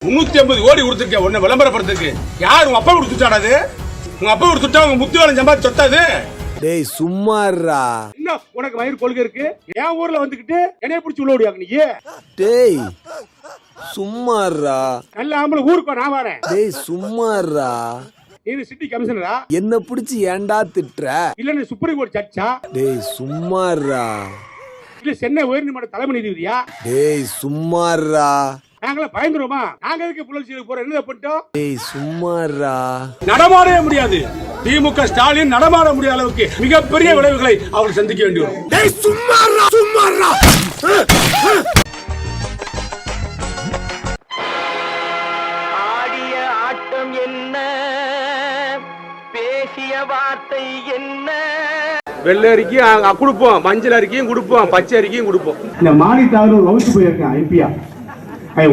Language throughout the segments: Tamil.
350 கோடி கொடுத்துருக்க உன்னை விளம்பரப்படுறதுக்கு. யார் உங்க அப்பா கொடுத்துட்டானது? உங்க அப்பா கொடுத்துட்டா உங்க முத்து வேலை சம்பாதி சொத்தாது. டேய் சும்மாறா. என்ன உனக்கு வயிறு கொள்கை இருக்கு? என் ஊர்ல வந்துகிட்டு என்னைய பிடிச்சி உள்ள ஓடியாங்க நீ. டேய் சும்மாறா. நல்ல ஆம்பளை ஊருக்கு நான் வரேன். டேய் சும்மாறா. நீ சிட்டி கமிஷனரா? என்ன பிடிச்சி ஏன்டா திட்டுற? இல்ல நீ சுப்ரீம் கோர்ட் ஜட்ஜா? டேய் சும்மாறா. இல்ல சென்னை உயர்நீதிமன்ற தலைமை நீதிபதியா? டேய் சும்மாறா. நாங்களே பயந்துருமா? நாங்க எதுக்கு புலர்ச்சிக்கு போறோம்? என்ன பண்ணிட்டோம்? டேய் சும்மாறா. நடமாடவே முடியாது. திமுக ஸ்டாலின் நடமாட முடியாத அளவுக்கு மிகப்பெரிய விளைவுகளை அவர் சந்திக்க வேண்டியது. டேய் சும்மாறா சும்மாறா. ஆடிய ஆட்டம் என்ன, பேசிய வார்த்தை என்ன? வெள்ளை அரிக்கையும் கொடுப்போம், மஞ்சள் அரிக்கையும் கொடுப்போம், பச்சை அரிக்கையும் கொடுப்போம். இந்த மாநிலத்தாளர் வகுத்து போயிருக்கேன் எம்பியா.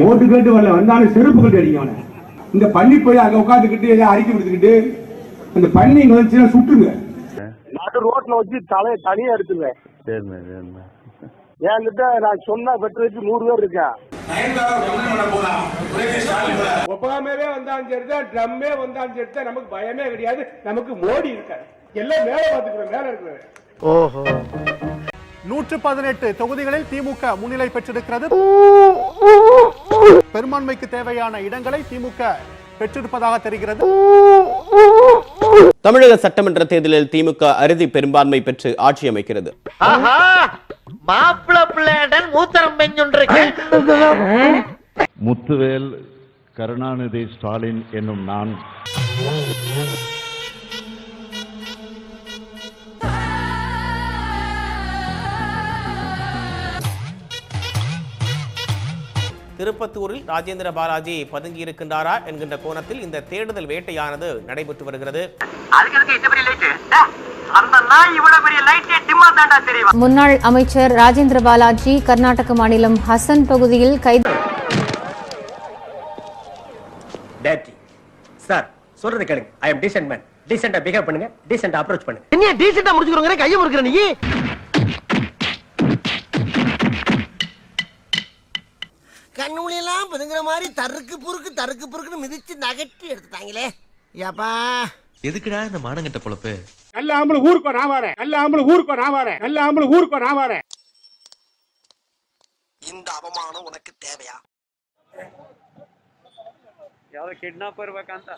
ஓட்டு கேட்டு வரல, வந்தாலும் செருப்பு கட்டு அடிக்கவன. இந்த பள்ளி போய் அங்க உட்காந்துக்கிட்டு அறிக்கை கொடுத்துக்கிட்டு அந்த பண்ணி வந்துச்சுன்னா சுட்டுங்க. நடு ரோட்ல வச்சு தனியா எடுத்துருவேன். என்கிட்ட நான் சொன்னா பெற்றதுக்கு 100 பேர் இருக்கேன். ஒப்பாமே வந்தாலும் சரிதான், ட்ரம்மே வந்தாலும் சரிதான், நமக்கு பயமே கிடையாது. நமக்கு மோடி இருக்காரு, எல்லாம் மேல பாத்துக்கிறோம், மேல இருக்கிறாரு. ஓஹோ. 118 தொகுதிகளில் திமுக முன்னிலை பெற்றிருக்கிறது. பெரும்பான்மைக்கு தேவையான இடங்களை திமுக பெற்றிருப்பதாக தெரிகிறது. தமிழக சட்டமன்ற தேர்தலில் திமுக அறுதி பெரும்பான்மை பெற்று ஆட்சி அமைக்கிறது. முத்துவேல் கருணாநிதி ஸ்டாலின் என்னும் நான் திருப்பத்தூரில் ராஜேந்திர பாலாஜி பதுங்கி இருக்கின்றாரா என்கின்ற கோணத்தில் இந்த தேடுதல் வேட்டையானது நடைபெற்று வருகிறது. முன்னாள் அமைச்சர் ராஜேந்திர பாலாஜி கர்நாடக மாநிலம் ஹசன் பகுதியில் கைது. சார் சொல்றது கேளுங்க. ஐ அம் டீசன்ட் மேன். டீசன்ட்டா பிஹேவ் பண்ணுங்க, டீசன்ட்டா அப்ரோச் பண்ணுங்க. என்ன டீசன்ட்டா முடிச்சுக்கறங்க, கைய முறுக்குற நீ. கண்ணுலாம் பதுங்குற மாதிரி தருக்கு புறுக்குன்னு மிதிச்சு நகட்டி எடுத்துட்டாங்களே. ஏப்பா எதுக்குடா இந்த மானங்கட்ட பொழப்பு? நல்ல ஆம்பளை ஊருக்கு நான் வரேன். நல்ல ஆம்பளை ஊருக்கு நான் வரேன். நல்ல ஆம்பளை ஊருக்கு நான் வரேன். இந்த அவமானம் உனக்கு தேவையா? ಯಾವ ಕಿಡ್ನಾಪ್ ಇರ್ಬೇಕಂತ